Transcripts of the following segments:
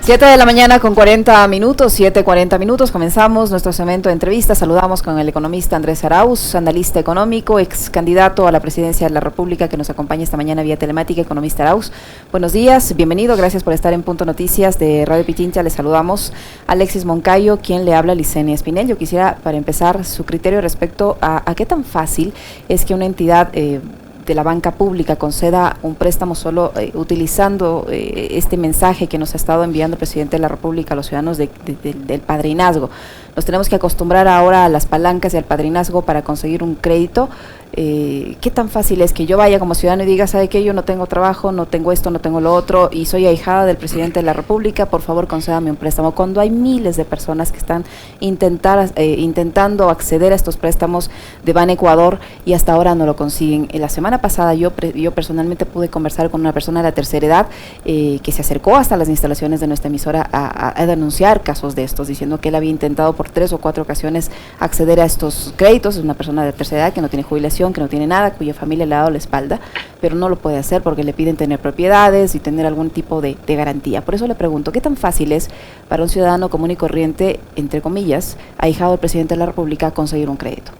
7 de la mañana con 40 minutos, 7:40 minutos, comenzamos nuestro segmento de entrevistas. Saludamos con el economista Andrés Arauz, analista económico, ex candidato a la presidencia de la República, que nos acompaña esta mañana vía telemática. Economista Arauz, buenos días, bienvenido, gracias por estar en Punto Noticias de Radio Pichincha. Le saludamos Alexis Moncayo, quien le habla, Licenia Espinel. Yo quisiera, para empezar, su criterio respecto a qué tan fácil es que una entidad de la banca pública conceda un préstamo solo utilizando este mensaje que nos ha estado enviando el presidente de la República a los ciudadanos del padrinazgo. Nos tenemos que acostumbrar ahora a las palancas y al padrinazgo para conseguir un crédito. ¿Qué tan fácil es que yo vaya como ciudadano y diga, ¿sabe qué? Yo no tengo trabajo, no tengo esto, no tengo lo otro, y soy ahijada del presidente de la República, por favor concédame un préstamo? Cuando hay miles de personas que están intentando acceder a estos préstamos de Ban Ecuador y hasta ahora no lo consiguen. La semana pasada yo personalmente pude conversar con una persona de la tercera edad que se acercó hasta las instalaciones de nuestra emisora a denunciar casos de estos, diciendo que él había intentado por 3 o 4 ocasiones acceder a estos créditos. Es una persona de la tercera edad que no tiene jubilación, que no tiene nada, cuya familia le ha dado la espalda, pero no lo puede hacer porque le piden tener propiedades y tener algún tipo de garantía. Por eso le pregunto, ¿qué tan fácil es para un ciudadano común y corriente, entre comillas, ahijado del presidente de la República, conseguir un crédito?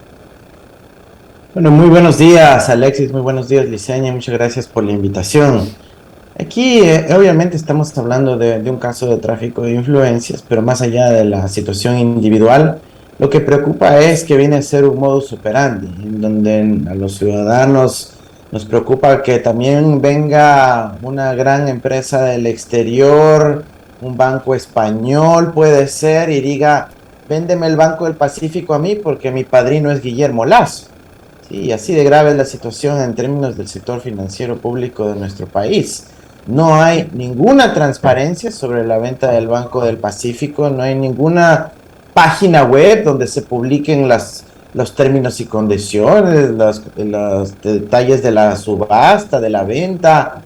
Bueno, muy buenos días, Alexis, muy buenos días, Licenia, muchas gracias por la invitación. Aquí obviamente estamos hablando de un caso de tráfico de influencias, pero más allá de la situación individual, lo que preocupa es que viene a ser un modus operandi, en donde a los ciudadanos nos preocupa que también venga una gran empresa del exterior, un banco español puede ser, y diga, véndeme el Banco del Pacífico a mí porque mi padrino es Guillermo Lasso. Sí, así de grave es la situación en términos del sector financiero público de nuestro país. No hay ninguna transparencia sobre la venta del Banco del Pacífico, no hay ninguna página web donde se publiquen los términos y condiciones, los detalles de la subasta, de la venta.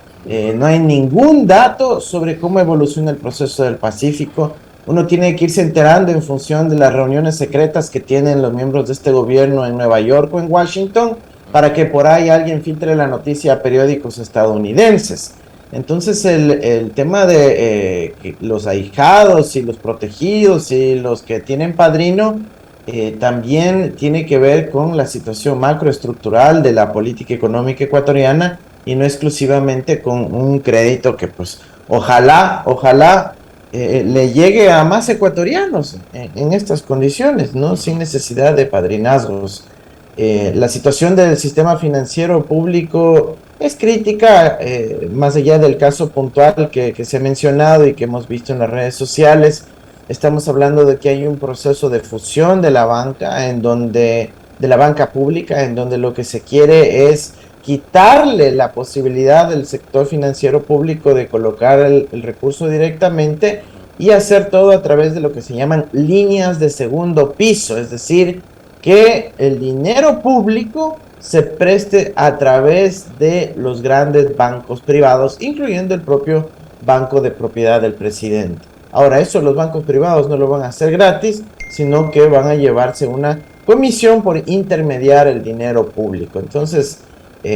No hay ningún dato sobre cómo evoluciona el proceso del Pacífico. Uno tiene que irse enterando en función de las reuniones secretas que tienen los miembros de este gobierno en Nueva York o en Washington, para que por ahí alguien filtre la noticia a periódicos estadounidenses. Entonces el tema de los ahijados y los protegidos y los que tienen padrino también tiene que ver con la situación macroestructural de la política económica ecuatoriana, y no exclusivamente con un crédito que pues ojalá le llegue a más ecuatorianos en estas condiciones, ¿no? Sin necesidad de padrinazgos. La situación del sistema financiero público es crítica, más allá del caso puntual que se ha mencionado y que hemos visto en las redes sociales. Estamos hablando de que hay un proceso de fusión de la banca, de la banca pública, en donde lo que se quiere es quitarle la posibilidad del sector financiero público de colocar el recurso directamente y hacer todo a través de lo que se llaman líneas de segundo piso, es decir, que el dinero público se preste a través de los grandes bancos privados, incluyendo el propio banco de propiedad del presidente. Ahora, eso los bancos privados no lo van a hacer gratis, sino que van a llevarse una comisión por intermediar el dinero público. Entonces,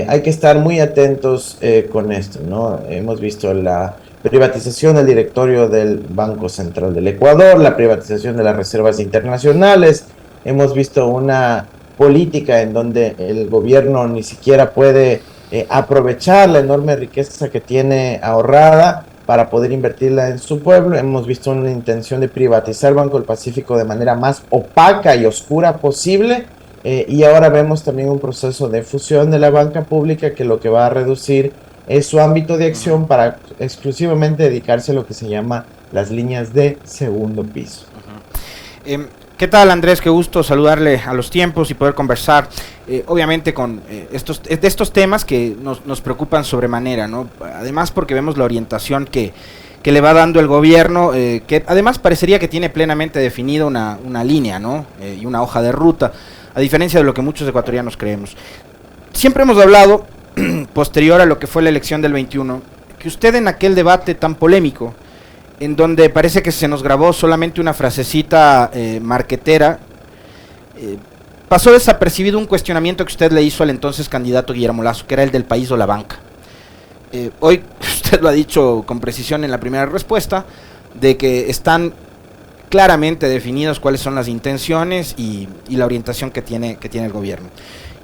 hay que estar muy atentos con esto, ¿no? Hemos visto la privatización del directorio del Banco Central del Ecuador, la privatización de las reservas internacionales. Hemos visto una política en donde el gobierno ni siquiera puede aprovechar la enorme riqueza que tiene ahorrada para poder invertirla en su pueblo. Hemos visto una intención de privatizar el Banco del Pacífico de manera más opaca y oscura posible. Y ahora vemos también un proceso de fusión de la banca pública que lo que va a reducir es su ámbito de acción para exclusivamente dedicarse a lo que se llama las líneas de segundo piso. ¿Qué tal, Andrés? Qué gusto saludarle a los tiempos y poder conversar, obviamente, con estos temas que nos preocupan sobremanera, ¿no? Además, porque vemos la orientación que le va dando el gobierno, que además parecería que tiene plenamente definida una línea, ¿no? Y una hoja de ruta, a diferencia de lo que muchos ecuatorianos creemos. Siempre hemos hablado, posterior a lo que fue la elección del 21, que usted en aquel debate tan polémico, en donde parece que se nos grabó solamente una frasecita marquetera, pasó desapercibido un cuestionamiento que usted le hizo al entonces candidato Guillermo Lasso, que era el del país o la banca. Hoy usted lo ha dicho con precisión en la primera respuesta, de que están claramente definidos cuáles son las intenciones y la orientación que tiene el gobierno.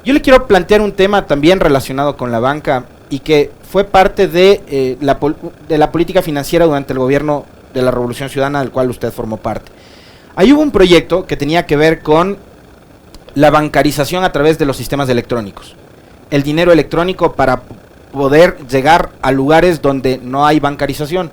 Yo le quiero plantear un tema también relacionado con la banca y que fue parte de la política financiera durante el gobierno de la Revolución Ciudadana, del cual usted formó parte. Ahí hubo un proyecto que tenía que ver con la bancarización a través de los sistemas electrónicos. El dinero electrónico para poder llegar a lugares donde no hay bancarización.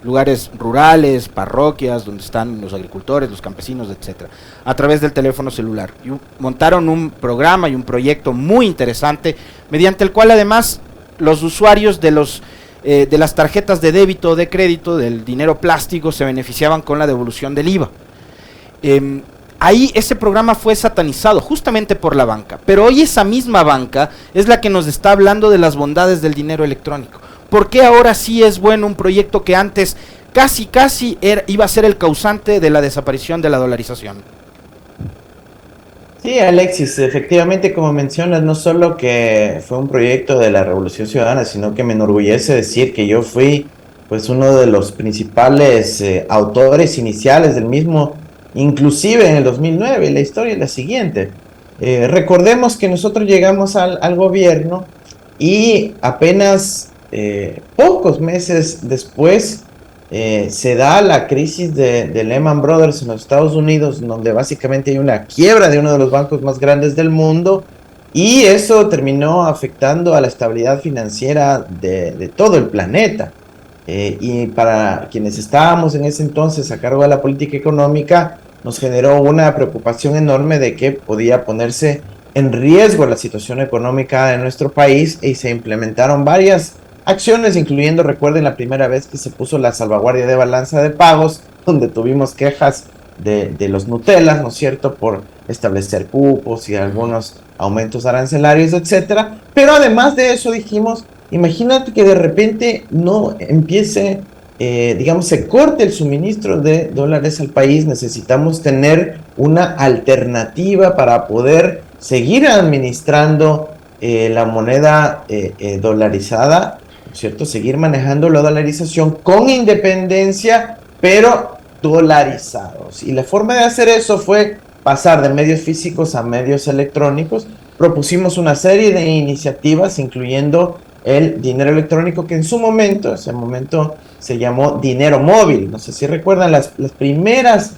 Lugares rurales, parroquias, donde están los agricultores, los campesinos, etcétera, a través del teléfono celular. Y montaron un programa y un proyecto muy interesante, mediante el cual además los usuarios de las tarjetas de débito o de crédito, del dinero plástico, se beneficiaban con la devolución del IVA. Ahí ese programa fue satanizado justamente por la banca, pero hoy esa misma banca es la que nos está hablando de las bondades del dinero electrónico. ¿Por qué ahora sí es bueno un proyecto que antes casi iba a ser el causante de la desaparición de la dolarización? Sí, Alexis, efectivamente, como mencionas, no solo que fue un proyecto de la Revolución Ciudadana, sino que me enorgullece decir que yo fui pues uno de los principales autores iniciales del mismo, inclusive en el 2009. La historia es la siguiente. Recordemos que nosotros llegamos al gobierno y apenas pocos meses después se da la crisis de Lehman Brothers en los Estados Unidos, donde básicamente hay una quiebra de uno de los bancos más grandes del mundo, y eso terminó afectando a la estabilidad financiera de todo el planeta. Y para quienes estábamos en ese entonces a cargo de la política económica, nos generó una preocupación enorme de que podía ponerse en riesgo la situación económica de nuestro país, y se implementaron varias acciones, incluyendo, recuerden, la primera vez que se puso la salvaguardia de balanza de pagos, donde tuvimos quejas de los Nutellas, ¿no es cierto?, por establecer cupos y algunos aumentos arancelarios, etcétera. Pero además de eso dijimos, imagínate que de repente no empiece, se corte el suministro de dólares al país. Necesitamos tener una alternativa para poder seguir administrando la moneda dolarizada, ¿cierto? Seguir manejando la dolarización con independencia, pero dolarizados. Y la forma de hacer eso fue pasar de medios físicos a medios electrónicos. Propusimos una serie de iniciativas, incluyendo el dinero electrónico, que en su momento, ese momento se llamó dinero móvil. No sé si recuerdan las primeras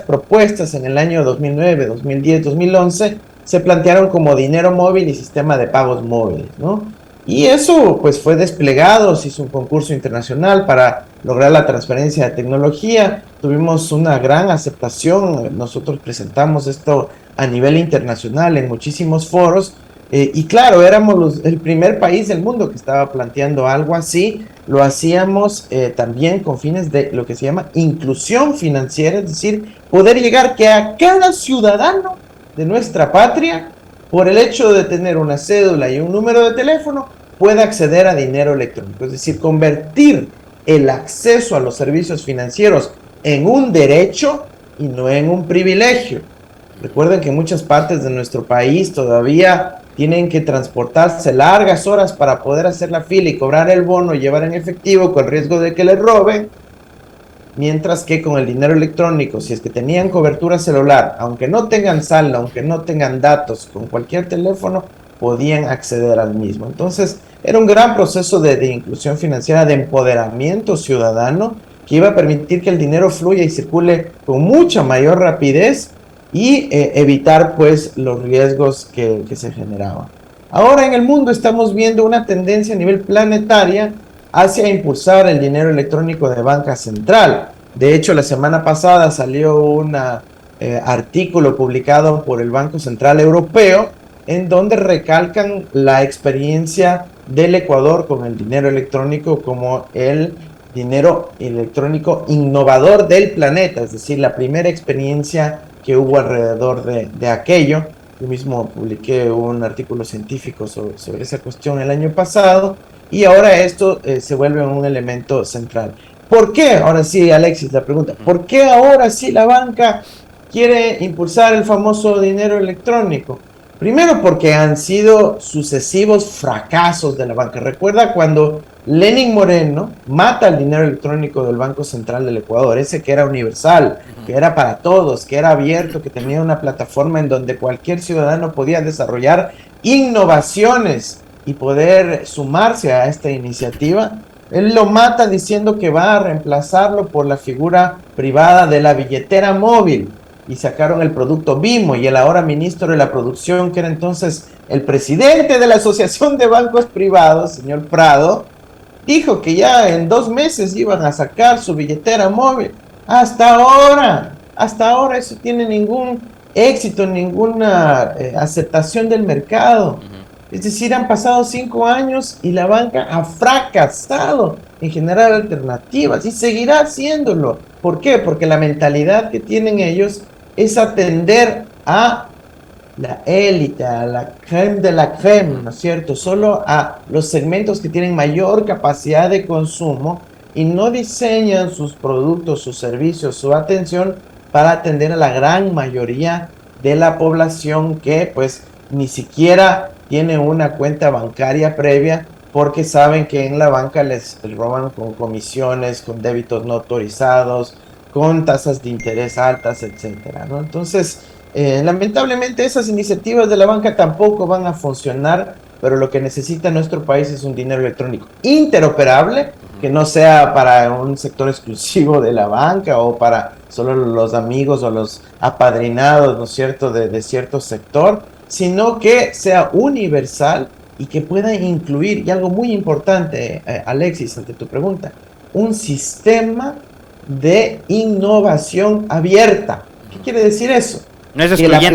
propuestas en el año 2009, 2010, 2011, se plantearon como dinero móvil y sistema de pagos móviles, ¿no? Y eso pues fue desplegado, se hizo un concurso internacional para lograr la transferencia de tecnología, tuvimos una gran aceptación, nosotros presentamos esto a nivel internacional en muchísimos foros, y claro, éramos el primer país del mundo que estaba planteando algo así. Lo hacíamos también con fines de lo que se llama inclusión financiera, es decir, poder llegar que a cada ciudadano de nuestra patria, por el hecho de tener una cédula y un número de teléfono, pueda acceder a dinero electrónico. Es decir, convertir el acceso a los servicios financieros en un derecho y no en un privilegio. Recuerden que en muchas partes de nuestro país todavía tienen que transportarse largas horas para poder hacer la fila y cobrar el bono y llevar en efectivo con riesgo de que les roben. Mientras que con el dinero electrónico, si es que tenían cobertura celular, aunque no tengan saldo, aunque no tengan datos, con cualquier teléfono podían acceder al mismo. Entonces era un gran proceso de inclusión financiera, de empoderamiento ciudadano, que iba a permitir que el dinero fluya y circule con mucha mayor rapidez y evitar pues los riesgos que se generaban. Ahora en el mundo estamos viendo una tendencia a nivel planetaria hacia impulsar el dinero electrónico de banca central. De hecho, la semana pasada salió un artículo publicado por el Banco Central Europeo, en donde recalcan la experiencia del Ecuador con el dinero electrónico como el dinero electrónico innovador del planeta, es decir, la primera experiencia que hubo alrededor de aquello. Yo mismo publiqué un artículo científico sobre esa cuestión el año pasado, y ahora esto se vuelve un elemento central. ¿Por qué? Ahora sí, Alexis, la pregunta. ¿Por qué ahora sí la banca quiere impulsar el famoso dinero electrónico? Primero porque han sido sucesivos fracasos de la banca. Recuerda cuando Lenín Moreno mata el dinero electrónico del Banco Central del Ecuador, ese que era universal, que era para todos, que era abierto, que tenía una plataforma en donde cualquier ciudadano podía desarrollar innovaciones y poder sumarse a esta iniciativa. Él lo mata diciendo que va a reemplazarlo por la figura privada de la billetera móvil, y sacaron el producto Bimo, y el ahora ministro de la producción, que era entonces el presidente de la Asociación de Bancos Privados, señor Prado, dijo que ya en 2 meses iban a sacar su billetera móvil. Hasta ahora eso tiene ningún éxito, ninguna aceptación del mercado. Es decir, han pasado 5 años y la banca ha fracasado en generar alternativas y seguirá haciéndolo. ¿Por qué? Porque la mentalidad que tienen ellos es atender a la élite, a la crème de la crème, ¿no es cierto? Solo a los segmentos que tienen mayor capacidad de consumo, y no diseñan sus productos, sus servicios, su atención para atender a la gran mayoría de la población que pues ni siquiera tiene una cuenta bancaria previa, porque saben que en la banca les roban con comisiones, con débitos no autorizados, con tasas de interés altas, etcétera, ¿no? Entonces, lamentablemente esas iniciativas de la banca tampoco van a funcionar, pero lo que necesita nuestro país es un dinero electrónico interoperable, que no sea para un sector exclusivo de la banca o para solo los amigos o los apadrinados, ¿no es cierto?, de cierto sector, sino que sea universal y que pueda incluir, y algo muy importante, Alexis, ante tu pregunta, un sistema de innovación abierta. ¿Qué quiere decir eso? No es Que excluyente.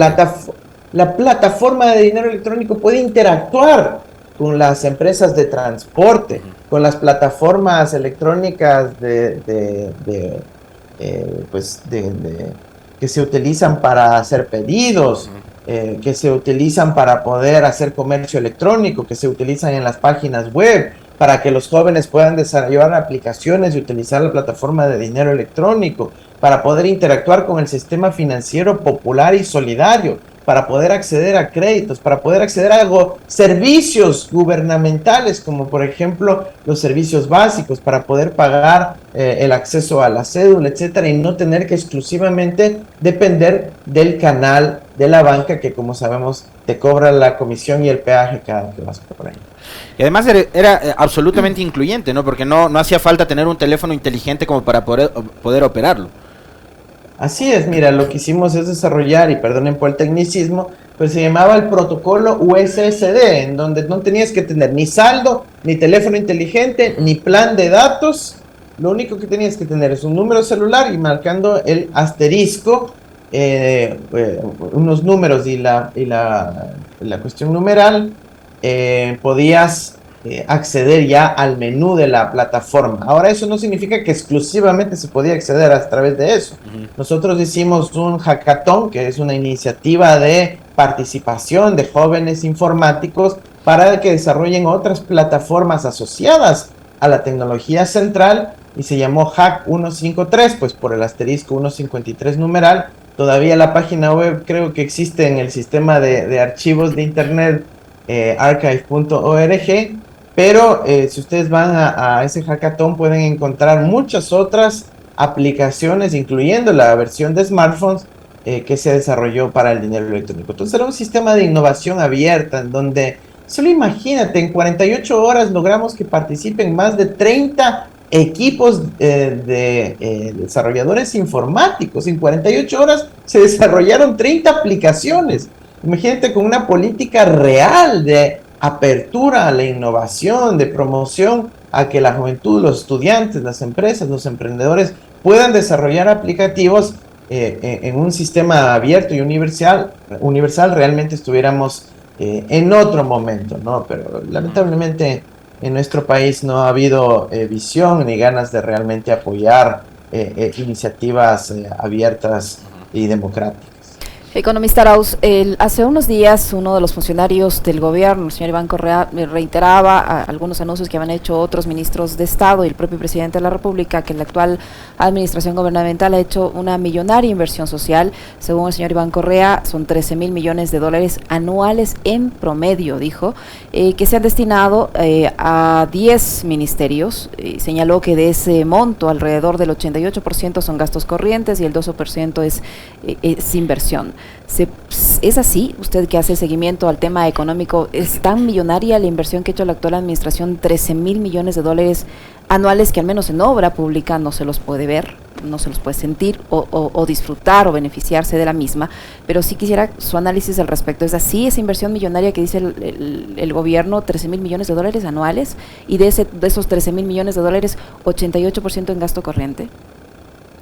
la plataforma de dinero electrónico puede interactuar con las empresas de transporte, con las plataformas electrónicas que se utilizan para hacer pedidos, que se utilizan para poder hacer comercio electrónico, que se utilizan en las páginas web, para que los jóvenes puedan desarrollar aplicaciones y utilizar la plataforma de dinero electrónico, para poder interactuar con el sistema financiero popular y solidario, para poder acceder a créditos, para poder acceder a servicios gubernamentales, como por ejemplo los servicios básicos, para poder pagar el acceso a la cédula, etcétera, y no tener que exclusivamente depender del canal de la banca, que como sabemos te cobra la comisión y el peaje cada que vas por ahí. Y además era absolutamente incluyente, ¿no? Porque no hacía falta tener un teléfono inteligente como para poder operarlo. Así es, mira, lo que hicimos es desarrollar, y perdonen por el tecnicismo, pues se llamaba el protocolo USSD, en donde no tenías que tener ni saldo, ni teléfono inteligente, ni plan de datos. Lo único que tenías que tener es un número celular, y marcando el asterisco, unos números y la cuestión numeral, podías acceder ya al menú de la plataforma. Ahora, eso no significa que exclusivamente se podía acceder a través de eso. Nosotros hicimos un hackathon, que es una iniciativa de participación de jóvenes informáticos para que desarrollen otras plataformas asociadas a la tecnología central, y se llamó Hack 153, pues por el asterisco 153 numeral. Todavía la página web creo que existe en el sistema de archivos de internet, archive.org, pero si ustedes van a ese hackathon pueden encontrar muchas otras aplicaciones, incluyendo la versión de smartphones que se desarrolló para el dinero electrónico. Entonces era un sistema de innovación abierta, en donde, solo imagínate, en 48 horas logramos que participen más de 30 equipos de desarrolladores informáticos. En 48 horas se desarrollaron 30 aplicaciones. Imagínate, con una política real de apertura a la innovación, de promoción a que la juventud, los estudiantes, las empresas, los emprendedores puedan desarrollar aplicativos en un sistema abierto y universal, realmente estuviéramos en otro momento, ¿no? Pero lamentablemente en nuestro país no ha habido visión ni ganas de realmente apoyar iniciativas abiertas y democráticas. Economista Arauz, hace unos días uno de los funcionarios del gobierno, el señor Iván Correa, reiteraba algunos anuncios que habían hecho otros ministros de Estado y el propio presidente de la República, que la actual administración gubernamental ha hecho una millonaria inversión social. Según el señor Iván Correa, son 13.000 millones de dólares anuales en promedio, dijo, que se han destinado a 10 ministerios. Señaló que de ese monto, alrededor del 88% son gastos corrientes y el 12% es inversión. ¿Es así? Usted que hace seguimiento al tema económico, ¿es tan millonaria la inversión que ha hecho la actual administración, 13.000 millones de dólares anuales, que al menos en obra pública no se los puede ver, no se los puede sentir o disfrutar o beneficiarse de la misma? Pero sí quisiera su análisis al respecto. ¿Es así esa inversión millonaria que dice el gobierno, 13.000 millones de dólares anuales, y de esos 13.000 millones de dólares, 88% en gasto corriente?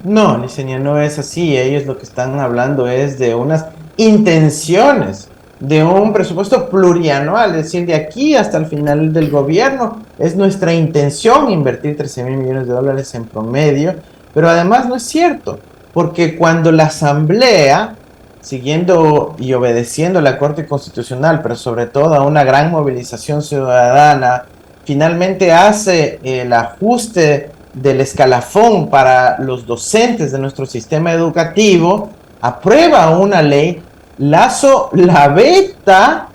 No, Liceña, no es así. Ellos lo que están hablando es de unas intenciones de un presupuesto plurianual, es decir, de aquí hasta el final del gobierno es nuestra intención invertir 13.000 millones de dólares en promedio, pero además no es cierto, porque cuando la Asamblea, siguiendo y obedeciendo la Corte Constitucional, pero sobre todo a una gran movilización ciudadana, finalmente hace el ajuste del escalafón para los docentes de nuestro sistema educativo, aprueba una ley. Lazo la veta,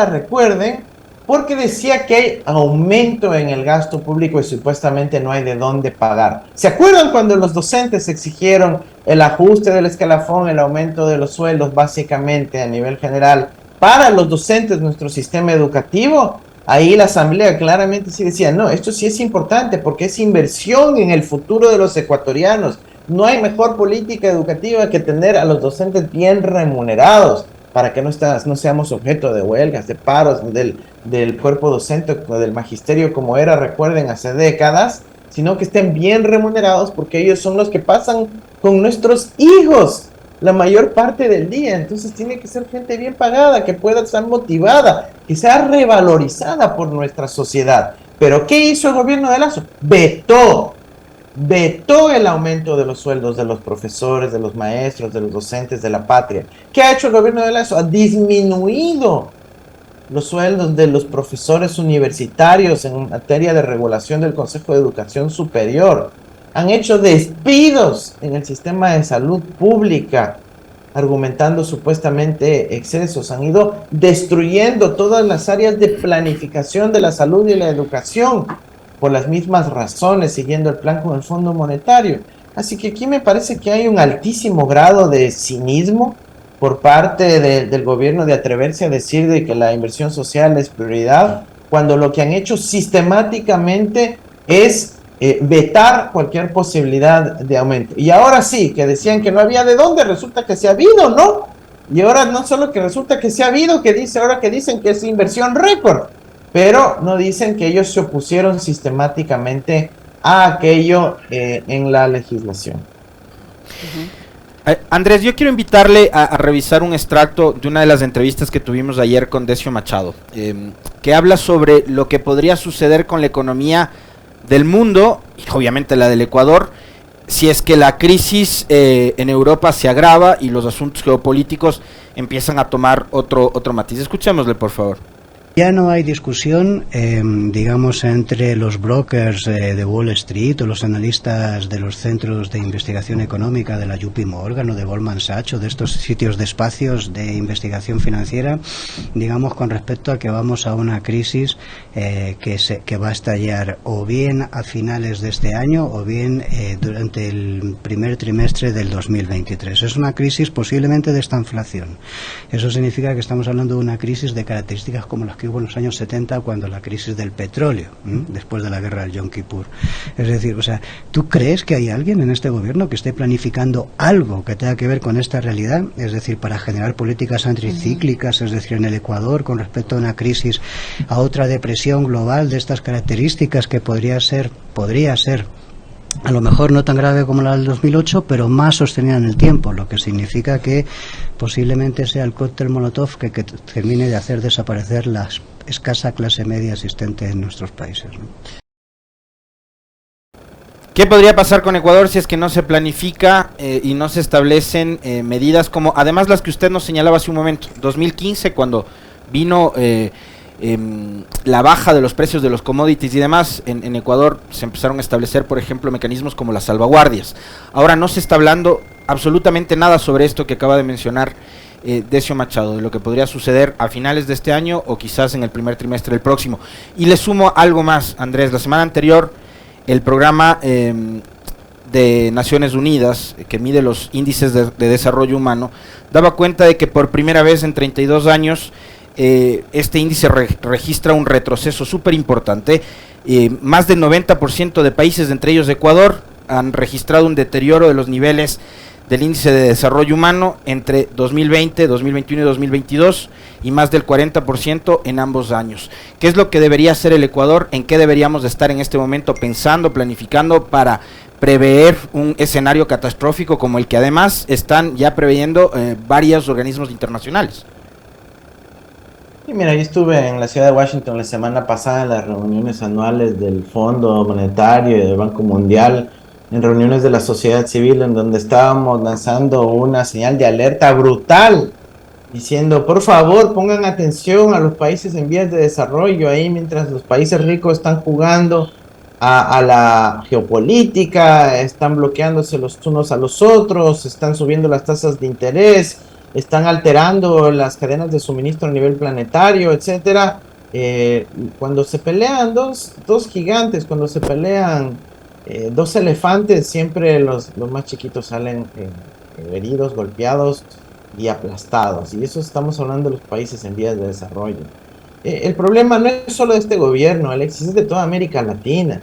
recuerden, porque decía que hay aumento en el gasto público y supuestamente no hay de dónde pagar. ¿Se acuerdan cuando los docentes exigieron el ajuste del escalafón, el aumento de los sueldos básicamente a nivel general para los docentes de nuestro sistema educativo? Ahí la Asamblea claramente sí decía, no, esto sí es importante porque es inversión en el futuro de los ecuatorianos. No hay mejor política educativa que tener a los docentes bien remunerados para que no seamos objeto de huelgas, de paros del cuerpo docente o del magisterio como era, recuerden, hace décadas, sino que estén bien remunerados porque ellos son los que pasan con nuestros hijos la mayor parte del día. Entonces tiene que ser gente bien pagada, que pueda estar motivada, que sea revalorizada por nuestra sociedad. Pero ¿qué hizo el gobierno de Lazo? Vetó el aumento de los sueldos de los profesores, de los maestros, de los docentes de la patria. ¿Qué ha hecho el gobierno de Lazo? Ha disminuido los sueldos de los profesores universitarios en materia de regulación del Consejo de Educación Superior. Han hecho despidos en el sistema de salud pública, argumentando supuestamente excesos. Han ido destruyendo todas las áreas de planificación de la salud y la educación por las mismas razones, siguiendo el plan con el Fondo Monetario. Así que aquí me parece que hay un altísimo grado de cinismo por parte del gobierno de atreverse a decir de que la inversión social es prioridad, cuando lo que han hecho sistemáticamente es vetar cualquier posibilidad de aumento. Y ahora sí, que decían que no había de dónde, resulta que se ha habido, ¿no? Y ahora no solo que resulta que se ha habido, ahora que dicen que es inversión récord, pero no dicen que ellos se opusieron sistemáticamente a aquello en la legislación. Andrés, yo quiero invitarle a revisar un extracto de una de las entrevistas que tuvimos ayer con Decio Machado, que habla sobre lo que podría suceder con la economía del mundo y obviamente la del Ecuador si es que la crisis en Europa se agrava y los asuntos geopolíticos empiezan a tomar otro matiz. Escuchémosle, por favor. Ya no hay discusión, digamos, entre los brokers de Wall Street o los analistas de los centros de investigación económica de la JP Morgan o de Goldman Sachs o de estos sitios de espacios de investigación financiera, digamos, con respecto a que vamos a una crisis que va a estallar o bien a finales de este año o bien durante el primer trimestre del 2023. Es una crisis posiblemente de estanflación. Eso significa que estamos hablando de una crisis de características como las que hubo en los años 70 cuando la crisis del petróleo, después de la guerra del Yom Kippur. Es decir, o sea, ¿tú crees que hay alguien en este gobierno que esté planificando algo que tenga que ver con esta realidad? Es decir, para generar políticas anticíclicas, es decir, en el Ecuador con respecto a una crisis, a otra depresión global de estas características que podría ser a lo mejor no tan grave como la del 2008, pero más sostenida en el tiempo, lo que significa que posiblemente sea el cóctel Molotov que termine de hacer desaparecer la escasa clase media existente en nuestros países, ¿no? ¿Qué podría pasar con Ecuador si es que no se planifica y no se establecen medidas como, además las que usted nos señalaba hace un momento, 2015 cuando vino la baja de los precios de los commodities y demás, en Ecuador se empezaron a establecer, por ejemplo, mecanismos como las salvaguardias. Ahora no se está hablando absolutamente nada sobre esto que acaba de mencionar Decio Machado, de lo que podría suceder a finales de este año o quizás en el primer trimestre del próximo. Y le sumo algo más, Andrés. La semana anterior el programa de Naciones Unidas, que mide los índices de desarrollo humano, daba cuenta de que por primera vez en 32 años este índice registra un retroceso súper importante. Más del 90% de países, entre ellos Ecuador, han registrado un deterioro de los niveles del índice de desarrollo humano entre 2020, 2021 y 2022, y más del 40% en ambos años. ¿Qué es lo que debería hacer el Ecuador? ¿En qué deberíamos de estar en este momento pensando, planificando para prever un escenario catastrófico como el que además están ya preveyendo varios organismos internacionales? Y mira, yo estuve en la ciudad de Washington la semana pasada en las reuniones anuales del Fondo Monetario y del Banco Mundial, en reuniones de la sociedad civil, en donde estábamos lanzando una señal de alerta brutal, diciendo, por favor, pongan atención a los países en vías de desarrollo, ahí mientras los países ricos están jugando a la geopolítica, están bloqueándose los unos a los otros, están subiendo las tasas de interés, están alterando las cadenas de suministro a nivel planetario, etcétera. Cuando se pelean dos gigantes, cuando se pelean dos elefantes, siempre los más chiquitos salen heridos, golpeados y aplastados. Y eso estamos hablando de los países en vías de desarrollo. El problema no es solo de este gobierno, Alexis, es de toda América Latina.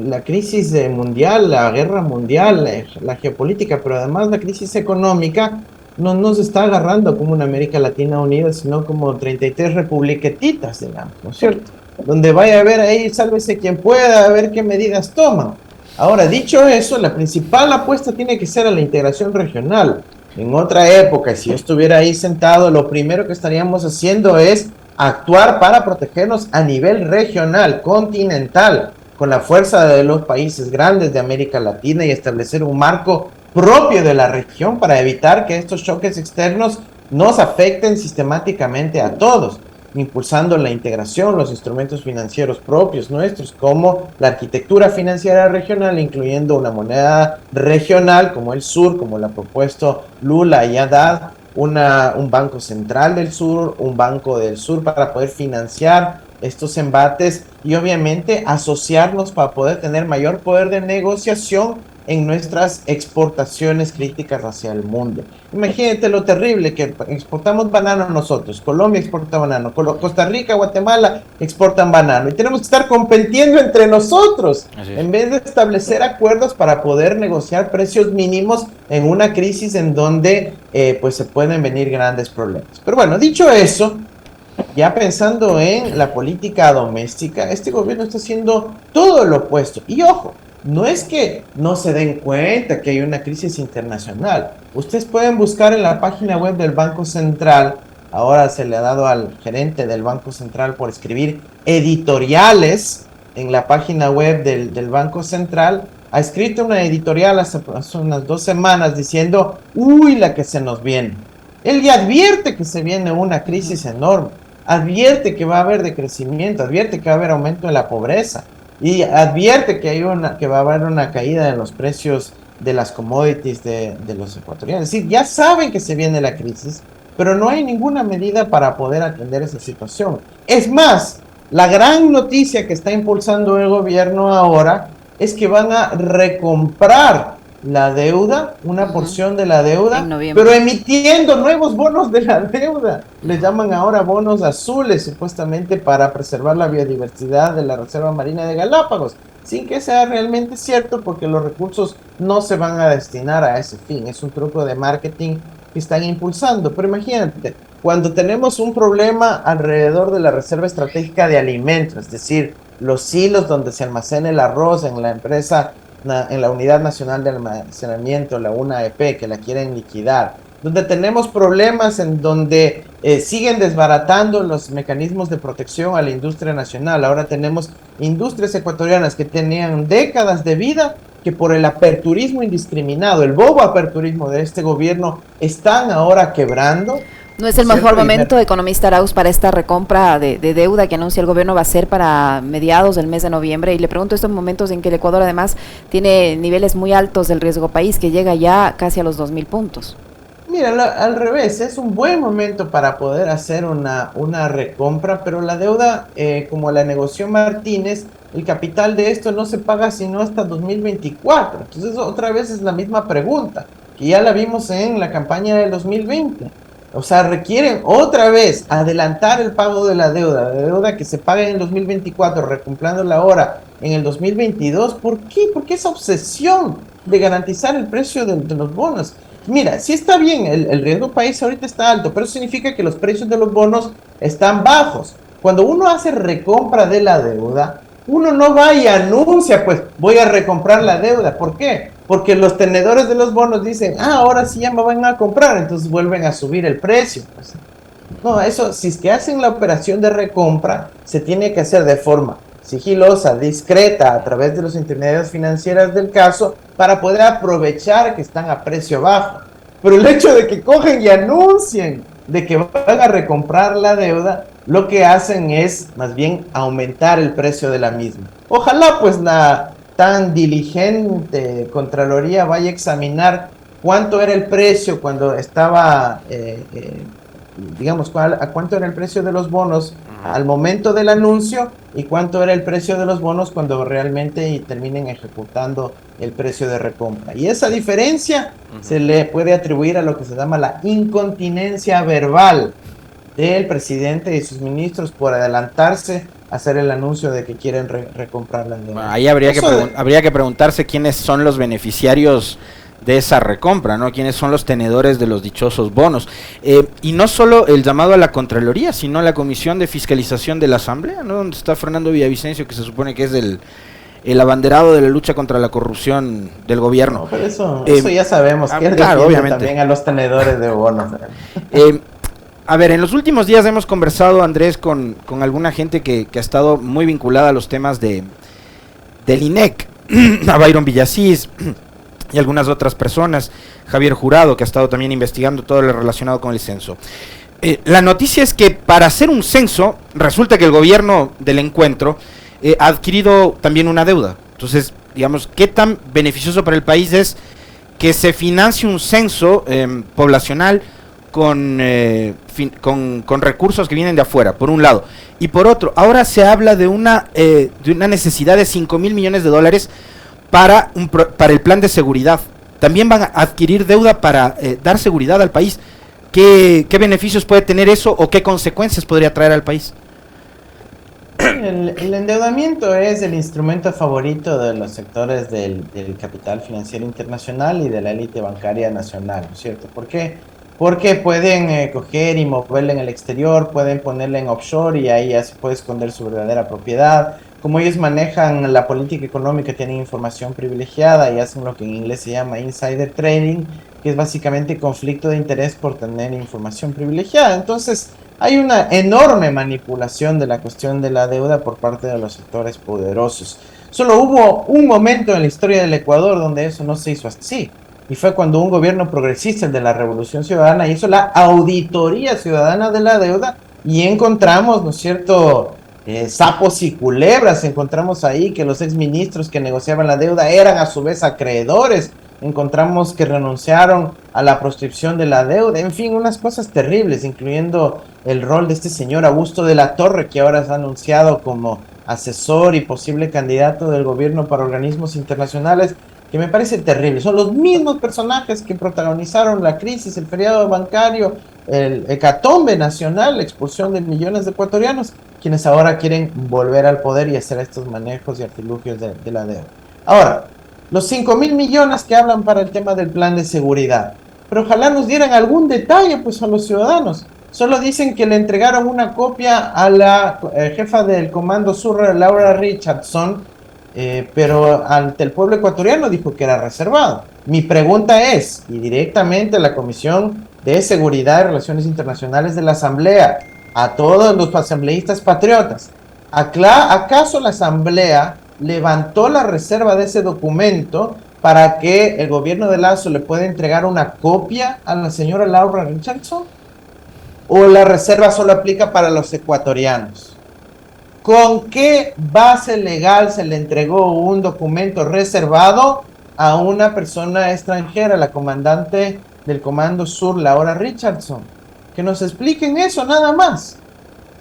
La crisis mundial, la guerra mundial, la geopolítica, pero además la crisis económica no nos está agarrando como una América Latina unida, sino como 33 republiquetitas, digamos, ¿no es cierto? Donde vaya a ver ahí, sálvese quien pueda, a ver qué medidas toman. Ahora, dicho eso, la principal apuesta tiene que ser a la integración regional. En otra época, si yo estuviera ahí sentado, lo primero que estaríamos haciendo es actuar para protegernos a nivel regional, continental, con la fuerza de los países grandes de América Latina y establecer un marco propio de la región para evitar que estos choques externos nos afecten sistemáticamente a todos, impulsando la integración, los instrumentos financieros propios nuestros, como la arquitectura financiera regional, incluyendo una moneda regional como el sur, como lo ha propuesto Lula y Haddad, un banco central del sur, un banco del sur para poder financiar estos embates y obviamente asociarnos para poder tener mayor poder de negociación en nuestras exportaciones críticas hacia el mundo. Imagínate lo terrible que exportamos banano nosotros, Colombia exporta banano, Costa Rica, Guatemala exportan banano y tenemos que estar compitiendo entre nosotros en vez de establecer acuerdos para poder negociar precios mínimos en una crisis en donde pues se pueden venir grandes problemas. Pero bueno, dicho eso, ya pensando en la política doméstica, este gobierno está haciendo todo lo opuesto. Y ojo, no es que no se den cuenta que hay una crisis internacional. Ustedes pueden buscar en la página web del Banco Central. Ahora se le ha dado al gerente del Banco Central por escribir editoriales en la página web del Banco Central. Ha escrito una editorial hace unas 2 semanas diciendo, uy, la que se nos viene. Él ya advierte que se viene una crisis enorme. Advierte que va a haber decrecimiento, advierte que va a haber aumento de la pobreza y advierte que va a haber una caída en los precios de las commodities de los ecuatorianos. Es decir, ya saben que se viene la crisis, pero no hay ninguna medida para poder atender esa situación. Es más, la gran noticia que está impulsando el gobierno ahora es que van a recomprar la deuda, una porción de la deuda, pero emitiendo nuevos bonos de la deuda. Les llaman ahora bonos azules, supuestamente para preservar la biodiversidad de la Reserva Marina de Galápagos, sin que sea realmente cierto, porque los recursos no se van a destinar a ese fin. Es un truco de marketing que están impulsando. Pero imagínate, cuando tenemos un problema alrededor de la Reserva Estratégica de Alimentos, es decir, los hilos donde se almacena el arroz en la empresa, en la Unidad Nacional de Almacenamiento, la UNAEP, que la quieren liquidar, donde tenemos problemas en donde siguen desbaratando los mecanismos de protección a la industria nacional. Ahora tenemos industrias ecuatorianas que tenían décadas de vida que por el aperturismo indiscriminado, el bobo aperturismo de este gobierno, están ahora quebrando. ¿No es el mejor momento, economista Arauz, para esta recompra de deuda que anuncia el gobierno va a ser para mediados del mes de noviembre? Y le pregunto estos momentos en que el Ecuador además tiene niveles muy altos del riesgo país, que llega ya casi a los 2.000 puntos. Mira, al revés, es un buen momento para poder hacer una recompra, pero la deuda, como la negoció Martínez, el capital de esto no se paga sino hasta 2024. Entonces, otra vez es la misma pregunta, que ya la vimos en la campaña del 2020. O sea, requieren otra vez adelantar el pago de la deuda que se paga en el 2024, recomprándola ahora en el 2022. ¿Por qué? Porque esa obsesión de garantizar el precio de los bonos. Mira, sí está bien, el riesgo país ahorita está alto, pero eso significa que los precios de los bonos están bajos. Cuando uno hace recompra de la deuda, uno no va y anuncia, pues voy a recomprar la deuda. ¿Por qué? Porque los tenedores de los bonos dicen, ahora sí ya me van a comprar, entonces vuelven a subir el precio. Pues, no, eso, si es que hacen la operación de recompra, se tiene que hacer de forma sigilosa, discreta, a través de los intermediarios financieros del caso, para poder aprovechar que están a precio bajo. Pero el hecho de que cogen y anuncien de que van a recomprar la deuda, lo que hacen es más bien aumentar el precio de la misma. Ojalá pues la tan diligente Contraloría vaya a examinar cuánto era el precio cuando estaba, digamos, a cuánto era el precio de los bonos al momento del anuncio y cuánto era el precio de los bonos cuando realmente terminen ejecutando el precio de recompra. Y esa diferencia se le puede atribuir a lo que se llama la incontinencia verbal del presidente y sus ministros por adelantarse a hacer el anuncio de que quieren recomprar la deuda. Ahí habría que preguntarse quiénes son los beneficiarios de esa recompra, ¿no? ¿Quiénes son los tenedores de los dichosos bonos? Y no solo el llamado a la Contraloría, sino a la Comisión de Fiscalización de la Asamblea, ¿no? Donde está Fernando Villavicencio, que se supone que es el abanderado de la lucha contra la corrupción del gobierno. No, pero eso ya sabemos, que claro, obviamente. También a los tenedores de bonos. A ver, en los últimos días hemos conversado, Andrés, con alguna gente que ha estado muy vinculada a los temas del INEC, a Byron Villasís y algunas otras personas, Javier Jurado, que ha estado también investigando todo lo relacionado con el censo. La noticia es que para hacer un censo, resulta que el gobierno del encuentro ha adquirido también una deuda. Entonces, digamos, ¿qué tan beneficioso para el país es que se financie un censo poblacional con recursos que vienen de afuera, por un lado? Y por otro, ahora se habla de una necesidad de 5.000 millones de dólares para el plan de seguridad. También van a adquirir deuda para dar seguridad al país. ¿Qué beneficios puede tener eso o qué consecuencias podría traer al país? El endeudamiento es el instrumento favorito de los sectores del capital financiero internacional y de la élite bancaria nacional, ¿no es cierto? ¿Por qué? Porque pueden coger y moverla en el exterior, pueden ponerla en offshore y ahí ya se puede esconder su verdadera propiedad. Como ellos manejan la política económica, tienen información privilegiada y hacen lo que en inglés se llama insider trading, que es básicamente conflicto de interés por tener información privilegiada. Entonces, hay una enorme manipulación de la cuestión de la deuda por parte de los sectores poderosos. Solo hubo un momento en la historia del Ecuador donde eso no se hizo así. Y fue cuando un gobierno progresista, el de la Revolución Ciudadana, hizo la auditoría ciudadana de la deuda y encontramos, ¿no es cierto?, sapos y culebras. Encontramos ahí que los exministros que negociaban la deuda eran a su vez acreedores. Encontramos que renunciaron a la proscripción de la deuda. En fin, unas cosas terribles, incluyendo el rol de este señor Augusto de la Torre, que ahora se ha anunciado como asesor y posible candidato del gobierno para organismos internacionales, que me parece terrible. Son los mismos personajes que protagonizaron la crisis, el feriado bancario, el hecatombe nacional, la expulsión de millones de ecuatorianos, quienes ahora quieren volver al poder y hacer estos manejos y artilugios de la deuda. Ahora, los 5.000 millones que hablan para el tema del plan de seguridad, pero ojalá nos dieran algún detalle pues a los ciudadanos. Solo dicen que le entregaron una copia a la jefa del Comando Sur, Laura Richardson, pero ante el pueblo ecuatoriano dijo que era reservado. Mi pregunta es, y directamente a la Comisión de Seguridad y Relaciones Internacionales de la Asamblea, a todos los asambleístas patriotas, ¿acaso la Asamblea levantó la reserva de ese documento para que el gobierno de Lazo le pueda entregar una copia a la señora Laura Richardson? ¿O la reserva solo aplica para los ecuatorianos? ¿Con qué base legal se le entregó un documento reservado a una persona extranjera, la comandante del Comando Sur, Laura Richardson? Que nos expliquen eso nada más.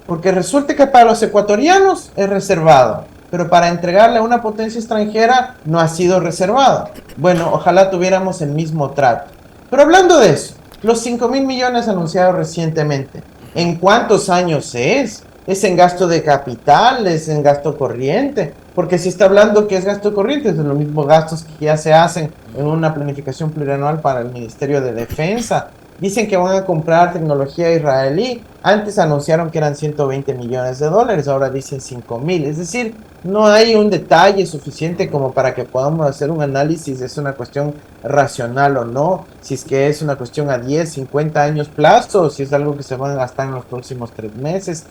Porque resulta que para los ecuatorianos es reservado, pero para entregarle a una potencia extranjera no ha sido reservado. Bueno, ojalá tuviéramos el mismo trato. Pero hablando de eso, los 5.000 millones anunciados recientemente, ¿en cuántos años es? ¿Es en gasto de capital? ¿Es en gasto corriente? Porque si está hablando que es gasto corriente, es de los mismos gastos que ya se hacen en una planificación plurianual para el Ministerio de Defensa. Dicen que van a comprar tecnología israelí. Antes anunciaron que eran 120 millones de dólares, ahora dicen 5.000. Es decir, no hay un detalle suficiente como para que podamos hacer un análisis de si es una cuestión racional o no, si es que es una cuestión a 10, 50 años plazo, o si es algo que se van a gastar en los próximos 3 meses.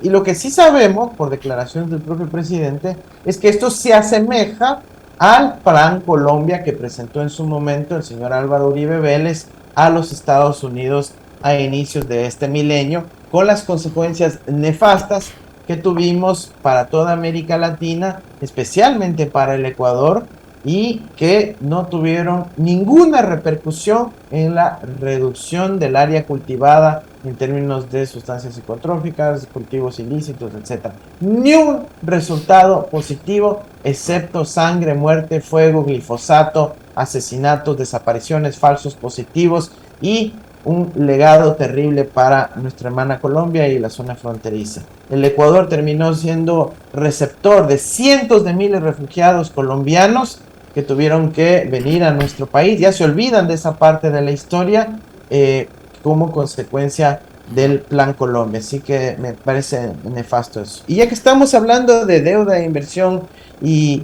Y lo que sí sabemos, por declaraciones del propio presidente, es que esto se asemeja al Plan Colombia que presentó en su momento el señor Álvaro Uribe Vélez a los Estados Unidos a inicios de este milenio, con las consecuencias nefastas que tuvimos para toda América Latina, especialmente para el Ecuador, y que no tuvieron ninguna repercusión en la reducción del área cultivada en términos de sustancias psicotróficas, cultivos ilícitos, etc. Ni un resultado positivo, excepto sangre, muerte, fuego, glifosato, asesinatos, desapariciones, falsos positivos y un legado terrible para nuestra hermana Colombia y la zona fronteriza. El Ecuador terminó siendo receptor de cientos de miles de refugiados colombianos que tuvieron que venir a nuestro país. Ya se olvidan de esa parte de la historia como consecuencia del Plan Colombia. Así que me parece nefasto eso. Y ya que estamos hablando de deuda e inversión y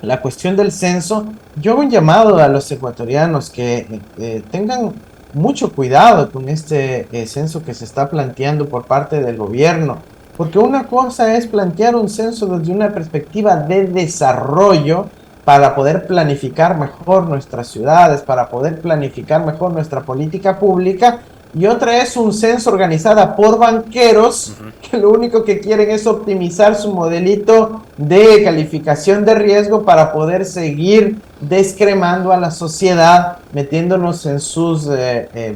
la cuestión del censo, yo hago un llamado a los ecuatorianos que tengan mucho cuidado con este censo que se está planteando por parte del gobierno, porque una cosa es plantear un censo desde una perspectiva de desarrollo para poder planificar mejor nuestras ciudades, para poder planificar mejor nuestra política pública, y otra es un censo organizada por banqueros que lo único que quieren es optimizar su modelito de calificación de riesgo para poder seguir descremando a la sociedad, metiéndonos en sus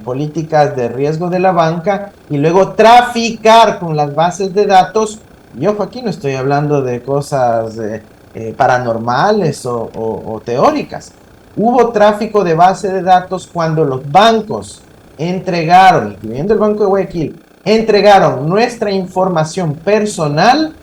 políticas de riesgo de la banca y luego traficar con las bases de datos. Y ojo, aquí no estoy hablando de cosas paranormales o teóricas. Hubo tráfico de base de datos cuando los bancos entregaron, incluyendo el Banco de Guayaquil, entregaron nuestra información personal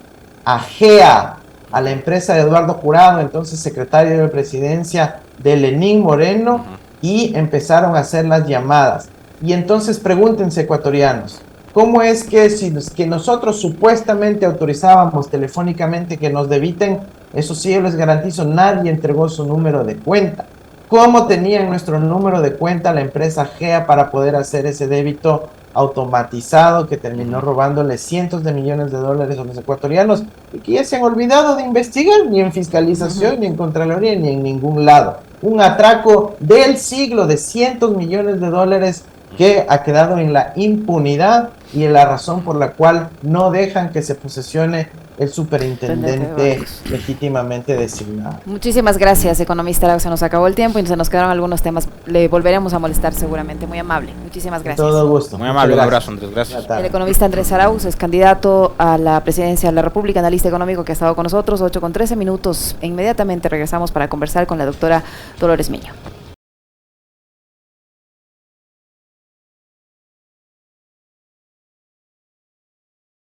a GEA, a la empresa de Eduardo Jurado, entonces secretario de Presidencia de Lenín Moreno, y empezaron a hacer las llamadas. Y entonces pregúntense, ecuatorianos, ¿cómo es que si que nosotros supuestamente autorizábamos telefónicamente que nos debiten? Eso sí, yo les garantizo, nadie entregó su número de cuenta. ¿Cómo tenían nuestro número de cuenta la empresa GEA para poder hacer ese débito automatizado que terminó robándole cientos de millones de dólares a los ecuatorianos y que ya se han olvidado de investigar ni en fiscalización, ni en Contraloría, ni en ningún lado? Un atraco del siglo de cientos millones de dólares que ha quedado en la impunidad y en la razón por la cual no dejan que se posesione el superintendente legítimamente designado. Muchísimas gracias, economista Arauz. Se nos acabó el tiempo y se nos quedaron algunos temas. Le volveremos a molestar seguramente. Muy amable. Muchísimas gracias. Todo gusto. Muy amable. Un abrazo, Andrés. Gracias. El economista Andrés Arauz es candidato a la presidencia de la República, analista económico que ha estado con nosotros. 8:13 minutos. E inmediatamente regresamos para conversar con la doctora Dolores Miño.